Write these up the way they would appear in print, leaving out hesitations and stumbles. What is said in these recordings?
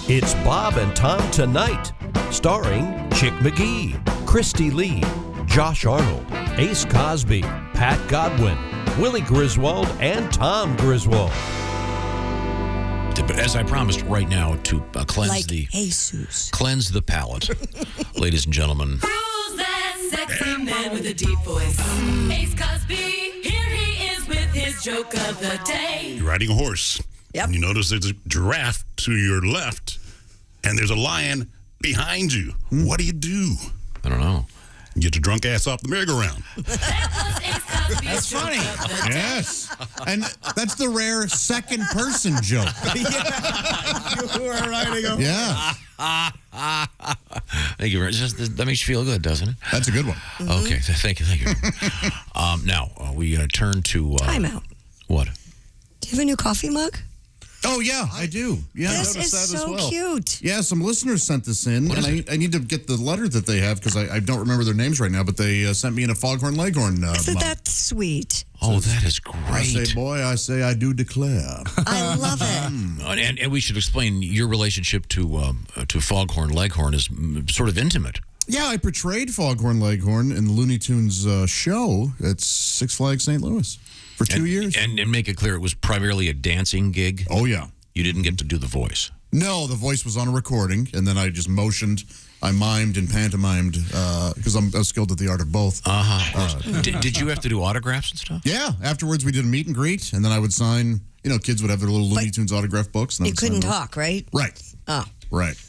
It's Bob and Tom Tonight, starring Chick McGee, Christy Lee, Josh Arnold, Ace Cosby, Pat Godwin, Willie Griswold, and Tom Griswold. But as I promised, right now to cleanse cleanse the palate, ladies and gentlemen. Who's that sexy man with a deep voice? Ace Cosby. Here he is with his joke of the day. You're riding a horse. Yep. And you notice there's a giraffe to your left, and there's a lion behind you. What do? I don't know. Get your drunk ass off the merry-go-round. That's funny. Yes. And that's the rare second-person joke. You were riding a horse. Yeah. Thank you very much. That makes you feel good, doesn't it? That's a good one. Okay. Thank you. Now, we turn to... Time out. What? Do you have a new coffee mug? Oh, yeah, I do. Yeah, This is so cute. Yeah, some listeners sent this in, and I need to get the letter that they have because I don't remember their names right now, but they sent me in a Foghorn Leghorn Isn't mug. that sweet? Oh, that is great. I say, boy, I say, I do declare. I love it. And we should explain your relationship to Foghorn Leghorn is sort of intimate. Yeah, I portrayed Foghorn Leghorn in the Looney Tunes show at Six Flags St. Louis for 2 years. And make it clear, it was primarily a dancing gig. Oh, yeah. You didn't get to do the voice. No, the voice was on a recording, and then I just motioned, I mimed and pantomimed, because I'm skilled at the art of both. Did you have to do autographs and stuff? Yeah, afterwards we did a meet and greet, and then I would sign, kids would have their little Looney Tunes autograph books. And You couldn't talk, right? Right. Oh, Right.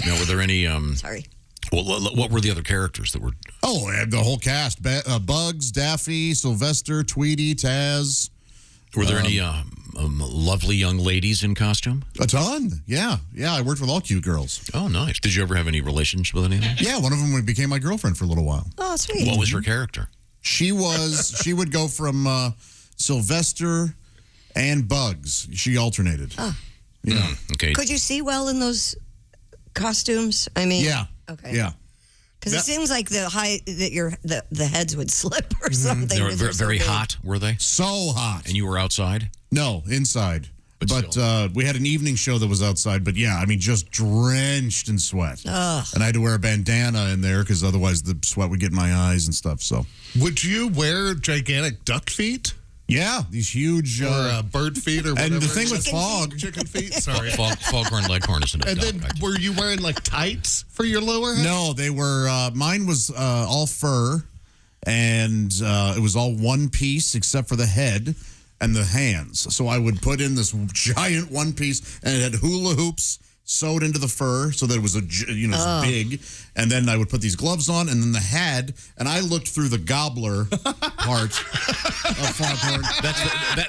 Now, were there any... sorry. What were the other characters that were... Oh, the whole cast. Bugs, Daffy, Sylvester, Tweety, Taz. Were there any lovely young ladies in costume? A ton. Yeah. Yeah, I worked with all cute girls. Oh, nice. Did you ever have any relations with any of them? Yeah, one of them became my girlfriend for a little while. Oh, sweet. What was her character? She would go from Sylvester and Bugs. She alternated. Oh. Yeah. Okay. Could you see well in those costumes? I mean, Yeah. Okay. Yeah. Because it seems like the heads would slip or something. They were because they're so very big. hot, were they? So hot. And you were outside? No, inside. But we had an evening show that was outside. But yeah, I mean, just drenched in sweat. Ugh. And I had to wear a bandana in there because otherwise the sweat would get in my eyes and stuff. So Would you wear gigantic duck feet? yeah, these huge Or bird feet or whatever? and the thing with Chicken fog. Chicken feet, sorry. Foghorn Leghorn isn't a And duck. then were you wearing like tights for your lower half? No, they were. Mine was all fur, and it was all one piece except for the head and the hands. So I would put in this giant one piece, and it had hula hoops sewed into the fur, so that it was big. And then I would put these gloves on, and then the head, and I looked through the gobbler part of Foghorn.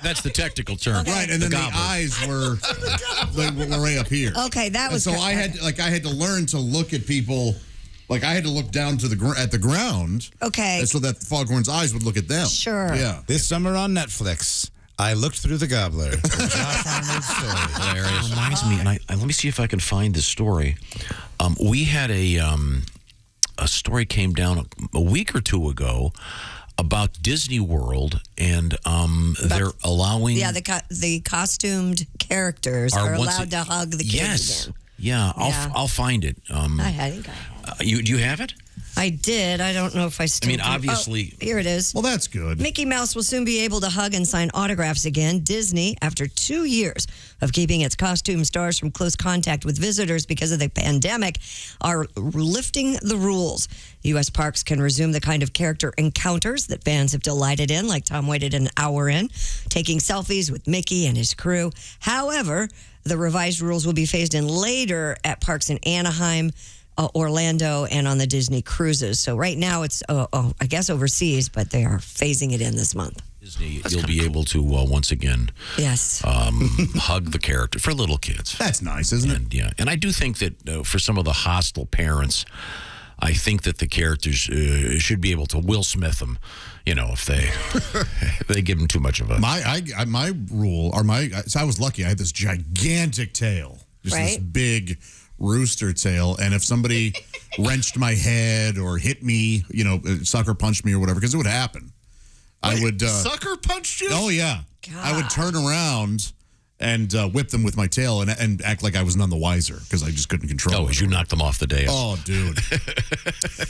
That's the technical term. Right, and then the gobbler. eyes were way up here. Okay, that was. And so I had to learn to look at people. Like I had to look down to at the ground. Okay. So that Foghorn's eyes would look at them. Sure. Yeah. This summer on Netflix, I looked through the gobbler. Josh Arnold's story. Hilarious. Reminds me, and let me see if I can find this story. We had a story came down a week or two ago about Disney World, and they're allowing... Yeah, the costumed characters are allowed to hug the kids yes. again. Yeah, I'll find it. I think do you have it? I did. I don't know if I still do. obviously... Oh, here it is. Well, that's good. Mickey Mouse will soon be able to hug and sign autographs again. Disney, after 2 years of keeping its costume stars from close contact with visitors because of the pandemic, are lifting the rules. U.S. parks can resume the kind of character encounters that fans have delighted in, like Tom waited an hour in, taking selfies with Mickey and his crew. However, the revised rules will be phased in later at parks in Anaheim, Orlando, and on the Disney cruises. So right now it's, I guess, overseas, but they are phasing it in this month. Disney, you'll be able to once again Yes. hug the character for little kids. That's nice, isn't it? And, yeah, and I do think that for some of the hostile parents, I think that the characters should be able to Will Smith them, if they give them too much of a... My rule, so I was lucky. I had this gigantic tail, just this Right. big rooster tail, and if somebody wrenched my head or hit me, sucker punched me or whatever, because it would happen. I would Sucker punched you? Oh yeah, I would turn around and whip them with my tail and act like I was none the wiser because I just couldn't control it. Oh, as you knocked them off the dais. Oh, dude.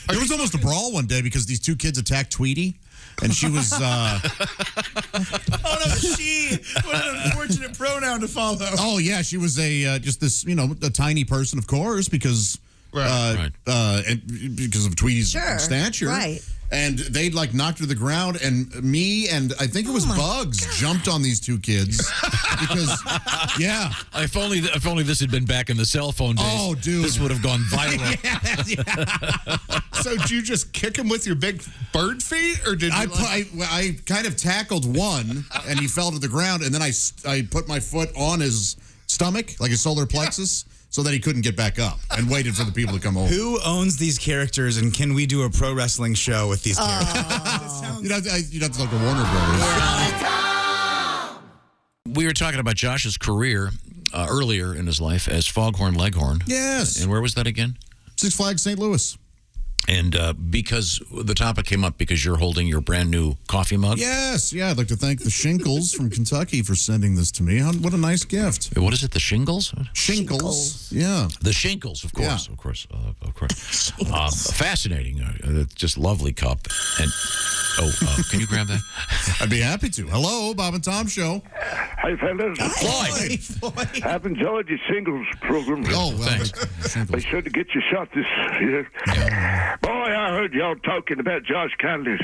There was almost a brawl one day because these two kids attacked Tweety. And she was... Oh, no, she. What an unfortunate pronoun to follow. Oh, yeah, she was just this, a tiny person, of course, because... Right. And because of Tweety's stature. Right. And they knocked her to the ground, and me and I think it was Bugs jumped on these two kids because, If only this had been back in the cell phone days. Oh, dude, this would have gone viral. So did you just kick him with your big bird feet, or did you? I kind of tackled one, and he fell to the ground, and then I put my foot on his stomach, like his solar plexus. So that he couldn't get back up and waited for the people to come over. Who owns these characters, and can we do a pro wrestling show with these characters? You'd have to look at Warner Brothers. We were talking about Josh's career earlier in his life as Foghorn Leghorn. Yes. And where was that again? Six Flags St. Louis. And because the topic came up because you're holding your brand new coffee mug. Yes. Yeah, I'd like to thank the Shinkles from Kentucky for sending this to me. What a nice gift. What is it? The shingles? Shinkles. Yeah. The Shinkles, of course. Yeah. Of course. Fascinating. Just lovely cup. And can you grab that? I'd be happy to. Hello, Bob and Tom Show. Hey, fellas. Floyd. I've enjoyed your singles program. Oh, well. Thanks. Be sure to get your shot this year. Boy, I heard y'all talking about Josh Conley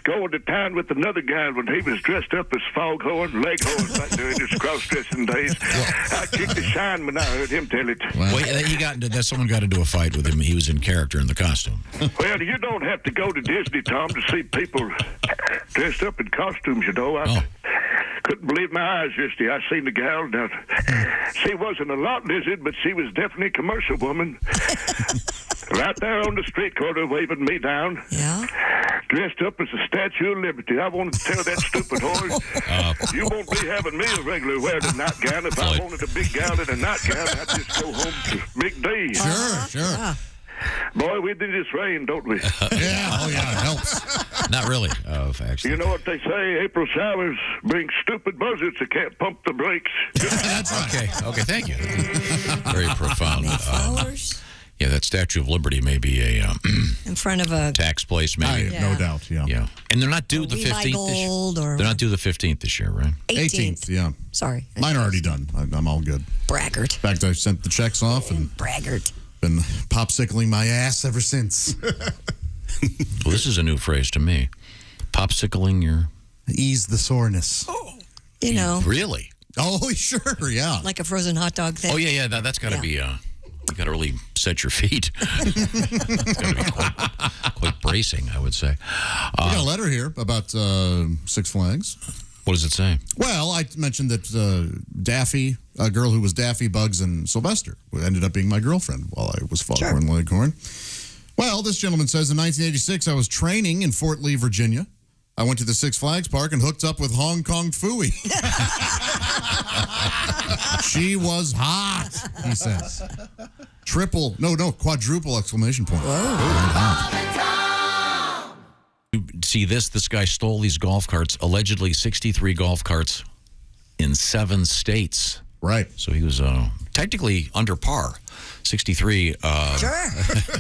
going to town with another guy when he was dressed up as Foghorn Leghorn back during his cross-dressing days. I kicked the shine when I heard him tell it. Well, someone got into a fight with him. He was in character in the costume. Well, you don't have to go to Disney, Tom, to see people dressed up in costumes, I couldn't believe my eyes yesterday. I seen the gal. Now, she wasn't a lot lizard, but she was definitely a commercial woman. Right there on the street corner waving me down. Yeah. Dressed up as a Statue of Liberty. I wanted to tell that stupid horse, you won't be having me a regular wearing a nightgown. If I wanted a big gal in a nightgown, I'd just go home to Big D. Sure. Boy, we do this rain, don't we? Yeah, it helps. Not really, actually. You know what they say? April showers bring stupid buzzards that can't pump the brakes. That's right. Okay, thank you. Very profound. Flowers Yeah, that Statue of Liberty may be a in front of a tax place, maybe. No doubt, yeah. Yeah, and they're not due the Levi 15th this year. Gold or They're not due the 15th this year, right? 18th. Yeah. Sorry. Mine are already done. I'm all good. Braggart. In fact, I sent the checks off and Braggart. been popsicling my ass ever since. Well, this is a new phrase to me. Popsicling your... Ease the soreness. You know, Really? Oh, sure, yeah. like a frozen hot dog thing. Oh, yeah, that's got to be... You got to really set your feet. It's got to be quite bracing, I would say. We got a letter here about Six Flags. What does it say? Well, I mentioned that Daffy, a girl who was Daffy, Bugs, and Sylvester, who ended up being my girlfriend while I was Foghorn Leghorn. Well, this gentleman says, in 1986, I was training in Fort Lee, Virginia. I went to the Six Flags Park and hooked up with Hong Kong Phooey. She was hot, he says. Quadruple exclamation point. See this guy stole these golf carts, allegedly 63 golf carts in 7 states. Right. So he was technically under par. 63. Sure.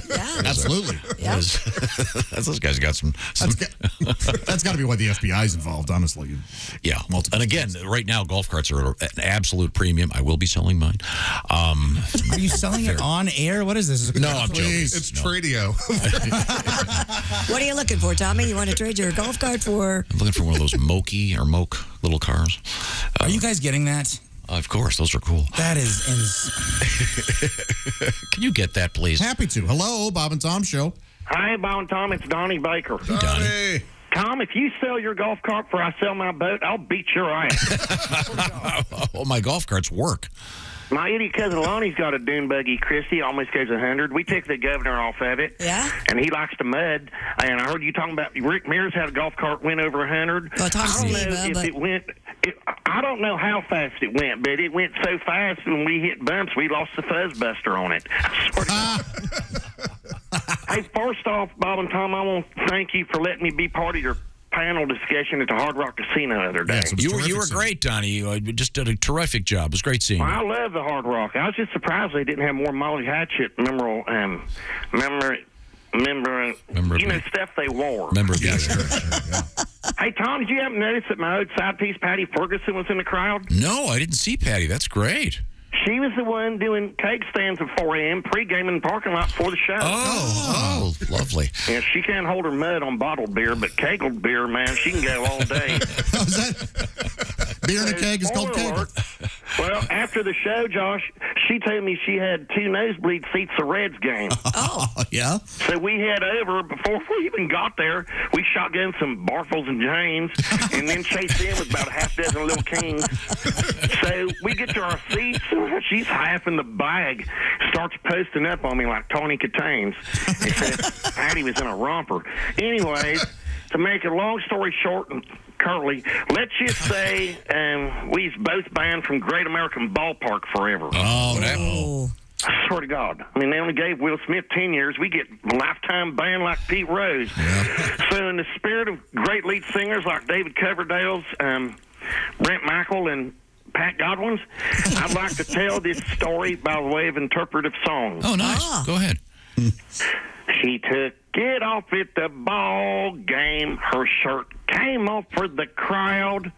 Yeah. Absolutely. Yeah. Those guys got some That's got to be why the FBI's involved, honestly. yeah. And again, right now, golf carts are an absolute premium. I will be selling mine. Are you selling it on air? What is this? No, I'm joking. It's Tradio. What are you looking for, Tommy? You want to trade your golf cart for? I'm looking for one of those Moke little cars. Are you guys getting that? Of course, those are cool. That is insane. Can you get that, please? Happy to. Hello, Bob and Tom Show. Hi, Bob and Tom. It's Donnie Baker. Donnie. Tom, if you sell your golf cart before I sell my boat, I'll beat your ass. Oh, my golf carts work. My idiot cousin Lonnie's got a dune buggy, Christy, almost goes 100. We took the governor off of it. Yeah? And he likes to mud. And I heard you talking about Rick Mears had a golf cart went over 100. Well, Tom I don't know Sneva, if but- it went... I don't know how fast it went, but it went so fast when we hit bumps, we lost the fuzzbuster on it. I swear to God. Hey, first off, Bob and Tom, I want to thank you for letting me be part of your panel discussion at the Hard Rock Casino the other day. You were great, Donnie. You just did a terrific job. It was great seeing you. I love the Hard Rock. I was just surprised they didn't have more Molly Hatchet stuff they wore. Hey, Tom, did you happen to notice that my old side piece, Patty Ferguson, was in the crowd? No, I didn't see Patty. That's great. She was the one doing keg stands at 4 a.m., pre-game in the parking lot before the show. Oh, lovely. Yeah, she can't hold her mud on bottled beer, but kegled beer, man, she can go all day. How's that? Beer in a keg is called keg. Well, after the show, Josh, she told me she had 2 nosebleed seats to Reds game. Oh, yeah? So we head over. Before we even got there, we shotgunned some Barfels and Janes and then chased in with about a half dozen Little Kings. So we get to our seats. She's half in the bag, starts posting up on me like Tawny Katanes. They said Patty was in a romper. Anyways, to make a long story short and curly, let's just say we's both banned from Great American Ballpark forever. Oh. I swear to God. I mean, they only gave Will Smith 10 years. We get lifetime ban like Pete Rose. Yeah. So in the spirit of great lead singers like David Coverdale's, Brent Michael, and Pat Godwin's, I'd like to tell this story by way of interpretive song. Oh, nice. Go ahead. She took it off at the ball game. Her shirt came off for the crowd.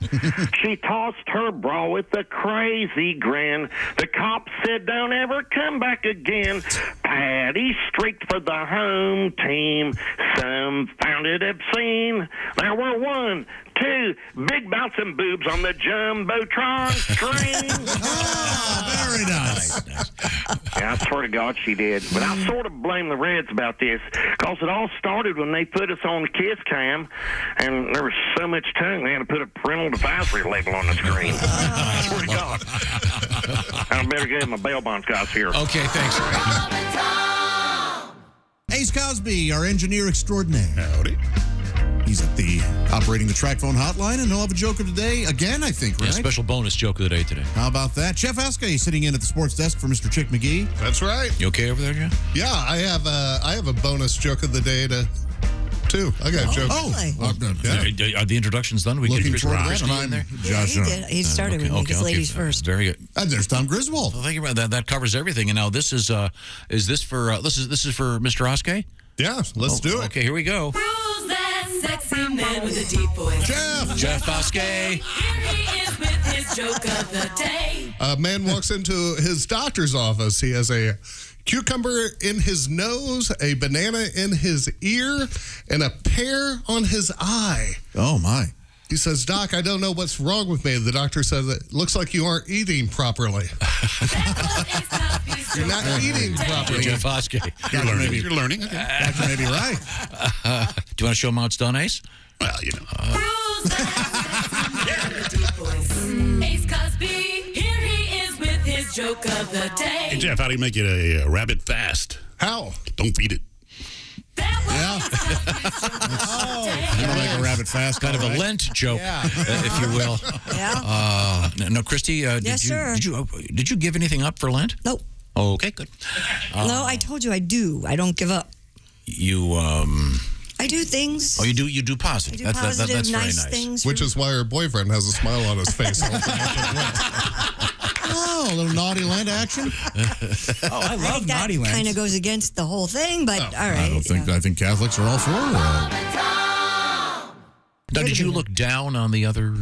She tossed her bra with a crazy grin. The cop said, "Don't ever come back again." Patty streaked for the home team. Some found it obscene. There were 1, 2 big bouncing boobs on the Jumbotron screen. Oh, very nice. Yeah, I swear to God she did. But I sort of blame the Reds about this, because it all started when they put us on the Kiss Cam, and there was so much tongue they had to put a parental advisory label on the screen. I swear to God. I better get my bail bonds guys here. Okay, thanks. Ace Cosby, our engineer extraordinaire. Howdy. He's at the operating the track phone hotline, and he'll have a joke of the day again, I think, right? Yeah, special bonus joke of the day today. How about that? Chef Oskay sitting in at the sports desk for Mr. Chick McGee. That's right. You okay over there, Jeff? Yeah, I have a bonus joke of the day too. I got a joke. Are the introductions done? We Looking get forward to that, Christy and in there. Josh. He started with me because ladies first. Very good. And there's Tom Griswold. Well, thank you. That covers everything. And now this is this for Mr. Oskay? Yeah, let's do it. Okay, here we go. Who's that sexy man with a deep voice? Jeff Oskay. Here he is with his joke of the day. A man walks into his doctor's office. He has a cucumber in his nose, a banana in his ear, and a pear on his eye. Oh, my. He says, "Doc, I don't know what's wrong with me." The doctor says, "It looks like you aren't eating properly." You're not eating properly. Jeff Oskay. You're learning. Okay. Doctor may be right. Do you want to show him how it's done, Ace? Well, Who's that sexy man with a deep voice? Ace Cosby, here he is with his joke of the day. Hey, Jeff, how do you make it a rabbit fast? How? Don't feed it. That'll make a rabbit fast. Kind of a Lent joke, if you will. Yeah. No, Christy, Yes, sir. Did you give anything up for Lent? Nope. Oh, okay, good. No, I told you I do. I don't give up. You I do things. Oh, you do positive. I do positive, that's very nice nice. things. Which is why her boyfriend has a smile on his face. Oh, a little naughty land action. I love naughty land. Kind of goes against the whole thing, but all right. I think Catholics are all for it. Now, did you look down on the other?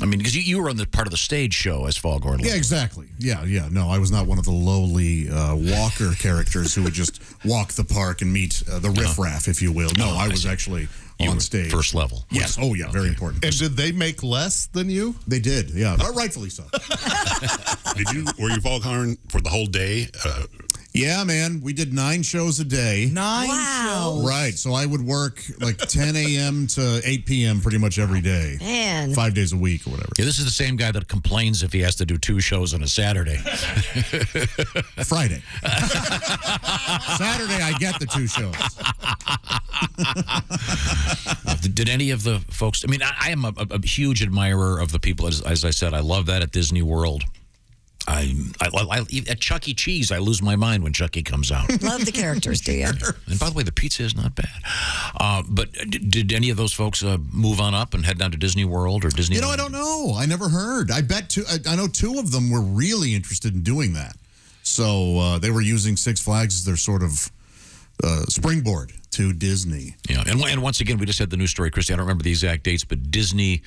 I mean, because you were on the part of the stage show as Foghorn Leghorn. Yeah, exactly. Yeah. No, I was not one of the lowly walker characters who would just walk the park and meet the riffraff, if you will. No, I was actually on stage. First level. Yes. Oh, yeah. Very important. And did they make less than you? They did. Yeah. Rightfully so. Were you Foghorn for the whole day? Yeah, man. We did 9 shows a day. 9 shows. Right. So I would work like 10 a.m. to 8 p.m. pretty much every day. Man. 5 days a week or whatever. Yeah, this is the same guy that complains if he has to do 2 shows on a Saturday. Friday. Saturday, I get the 2 shows. Did any of the folks... I mean, I am a huge admirer of the people. As I said, I love that at Disney World. At Chuck E. Cheese, I lose my mind when Chucky comes out. Love the characters, do you? And by the way, the pizza is not bad. But did any of those folks move on up and head down to Disney World or Disney? I don't know. I never heard. I bet I know two of them were really interested in doing that. So they were using Six Flags as their sort of springboard to Disney. Yeah, and once again, we just had the news story, Christy. I don't remember the exact dates, but Disney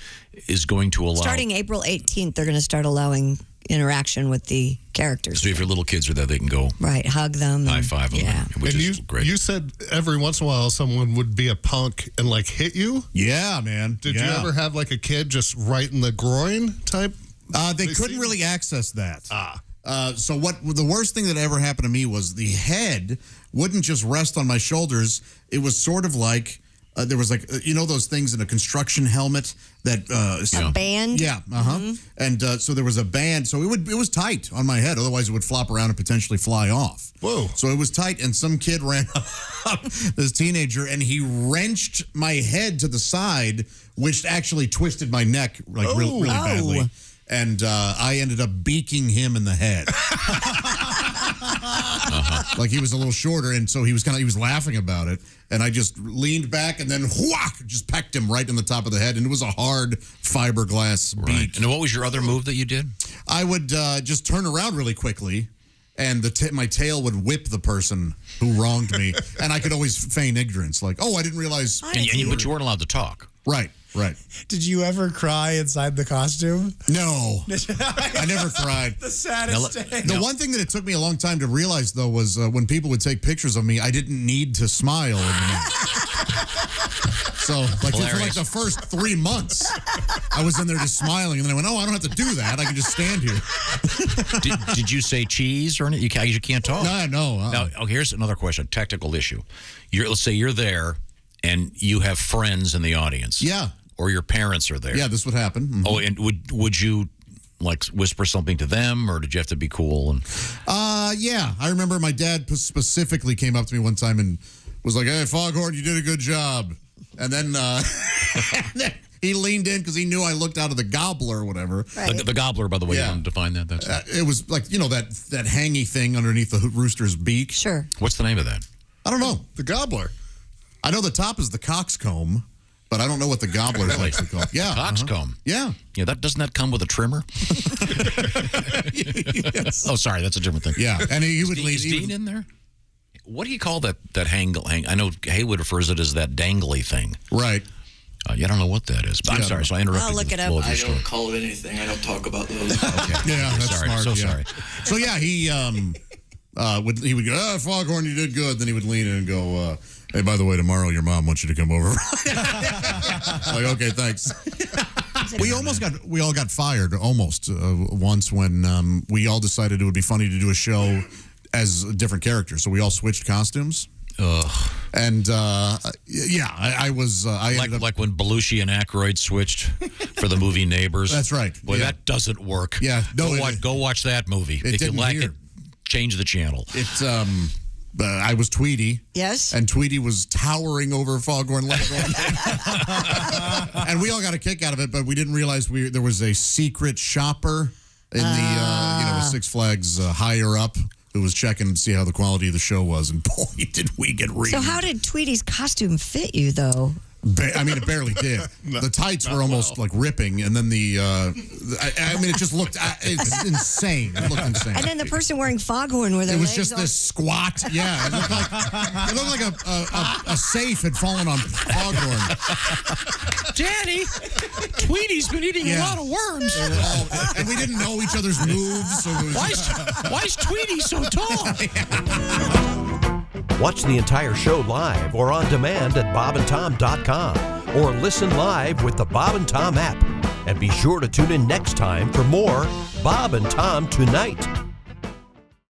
is going to allow... Starting April 18th, they're going to start allowing interaction with the characters. So if your little kids are there, they can go... Right, hug them. High-five them, yeah. which is great. You said every once in a while someone would be a punk and, like, hit you? Yeah, man. Did you ever have, like, a kid just right in the groin type? They couldn't really access that. So the worst thing that ever happened to me was the head wouldn't just rest on my shoulders. It was sort of like there was like those things in a construction helmet that a band. Yeah, And so there was a band. So it was tight on my head. Otherwise, it would flop around and potentially fly off. Whoa! So it was tight, and some kid ran up, this teenager, and he wrenched my head to the side, which actually twisted my neck like really badly. And I ended up beaking him in the head. Like he was a little shorter, and so he was laughing about it. And I just leaned back and then whack, just pecked him right in the top of the head. And it was a hard fiberglass beak. And what was your other move that you did? I would just turn around really quickly, and my tail would whip the person who wronged me. And I could always feign ignorance, like, oh, I didn't realize. But you weren't allowed to talk. Right. Did you ever cry inside the costume? No. I never cried. The saddest thing. The one thing that it took me a long time to realize, though, was when people would take pictures of me, I didn't need to smile anymore. So, like, for like the first 3 months, I was in there just smiling, and then I went, oh, I don't have to do that. I can just stand here. Did you say cheese or anything? You can't talk. No. Now, here's another question, technical issue. Let's say you're there, and you have friends in the audience. Yeah. Or your parents are there. Yeah, this would happen. Mm-hmm. Oh, and would you like whisper something to them, or did you have to be cool? And yeah, I remember my dad specifically came up to me one time and was like, "Hey, Foghorn, you did a good job." And then he leaned in because he knew I looked out of the gobbler or whatever. Right. The gobbler, by the way, you want to define that? That's it was like that hangy thing underneath the rooster's beak. Sure. What's the name of that? I don't know. The gobbler. I know the top is the coxcomb. But I don't know what the gobbler is actually called. Yeah. Coxcomb. Yeah. Yeah, doesn't that come with a trimmer? Yes. Oh, sorry, that's a different thing. Yeah. And he would leave. Is Dean in there? What do you call that hang? I know Haywood refers it as that dangly thing. Right. I don't know what that is. But I'm sorry, so I interrupted. I'll look it up. I don't call it anything. I don't talk about those. Okay. Yeah, that's sorry. smart. So yeah. sorry. So yeah, he would go, Foghorn, you did good. Then he would lean in and go, hey, by the way, tomorrow your mom wants you to come over. Like, okay, thanks. We all got fired almost once when we all decided it would be funny to do a show as different characters. So we all switched costumes. Ugh. And I was like when Belushi and Aykroyd switched for the movie Neighbors. That's right. Boy, that doesn't work. Yeah, no, go watch that movie. If you like it, change the channel. It's I was Tweety. Yes. And Tweety was towering over Foghorn Leghorn. And we all got a kick out of it, but we didn't realize there was a secret shopper in the Six Flags higher up who was checking to see how the quality of the show was. And boy, did we get reamed. So how did Tweety's costume fit you, though? It barely did. The tights were almost like ripping, and then it just looked, it's insane. It looked insane. And then the person wearing Foghorn with their It was legs just this squat. Yeah, it looked like a safe had fallen on Foghorn. Daddy, Tweety's been eating a lot of worms. And we didn't know each other's moves. So why is Tweety so tall? Watch the entire show live or on demand at bobandtom.com or listen live with the Bob and Tom app. And be sure to tune in next time for more Bob and Tom Tonight.